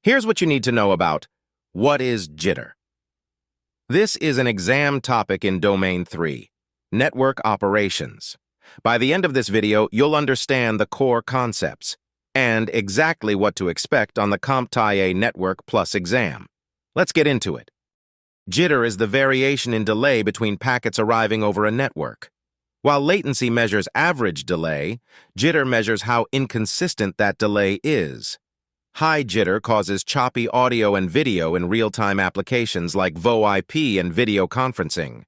Here's what you need to know about what is jitter. This is an exam topic in Domain 3, Network Operations. By the end of this video, you'll understand the core concepts and exactly what to expect on the CompTIA Network Plus exam. Let's get into it. Jitter is the variation in delay between packets arriving over a network. While latency measures average delay, jitter measures how inconsistent that delay is. High jitter causes choppy audio and video in real-time applications like VoIP and video conferencing.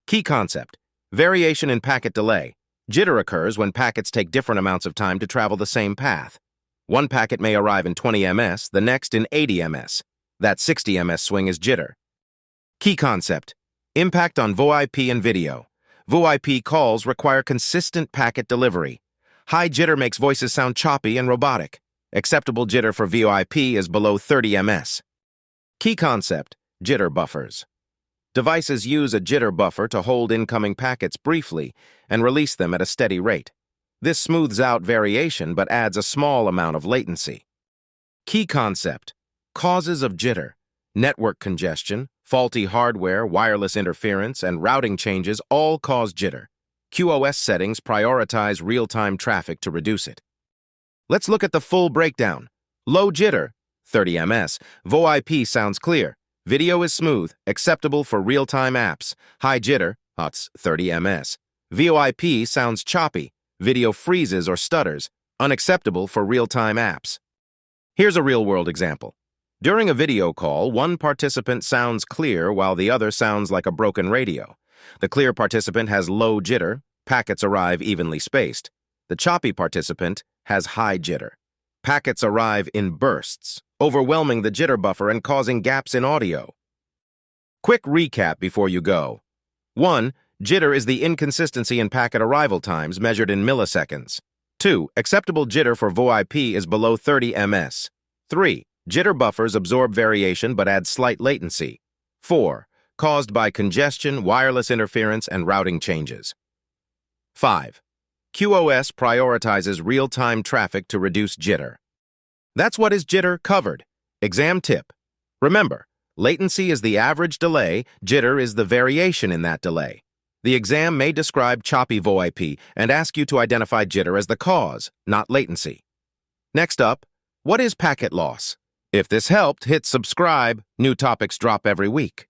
Key concept: variation in packet delay. Jitter occurs when packets take different amounts of time to travel the same path. One packet may arrive in 20 ms, the next in 80 ms. That 60 ms swing is jitter. Key concept: impact on VoIP and video. VoIP calls require consistent packet delivery. High jitter makes voices sound choppy and robotic. Acceptable jitter for VoIP is below 30 ms. Key concept: jitter buffers. Devices use a jitter buffer to hold incoming packets briefly and release them at a steady rate. This smooths out variation but adds a small amount of latency. Key concept: causes of jitter. Network congestion, faulty hardware, wireless interference, and routing changes all cause jitter. QoS settings prioritize real-time traffic to reduce it. Let's look at the full breakdown. Low jitter, 30 ms. VoIP sounds clear. Video is smooth, acceptable for real-time apps. High jitter, 30 ms. VoIP sounds choppy. Video freezes or stutters, unacceptable for real-time apps. Here's a real-world example. During a video call, one participant sounds clear while the other sounds like a broken radio. The clear participant has low jitter, packets arrive evenly spaced. The choppy participant has high jitter. Packets arrive in bursts, overwhelming the jitter buffer and causing gaps in audio. Quick recap before you go. 1. Jitter is the inconsistency in packet arrival times measured in milliseconds. 2. Acceptable jitter for VoIP is below 30 ms. 3. Jitter buffers absorb variation but add slight latency. 4. Caused by congestion, wireless interference, and routing changes. 5. QoS prioritizes real-time traffic to reduce jitter. That's what is jitter covered. Exam tip: remember, latency is the average delay, jitter is the variation in that delay. The exam may describe choppy VoIP and ask you to identify jitter as the cause, not latency. Next up, what is packet loss? If this helped, hit subscribe. New topics drop every week.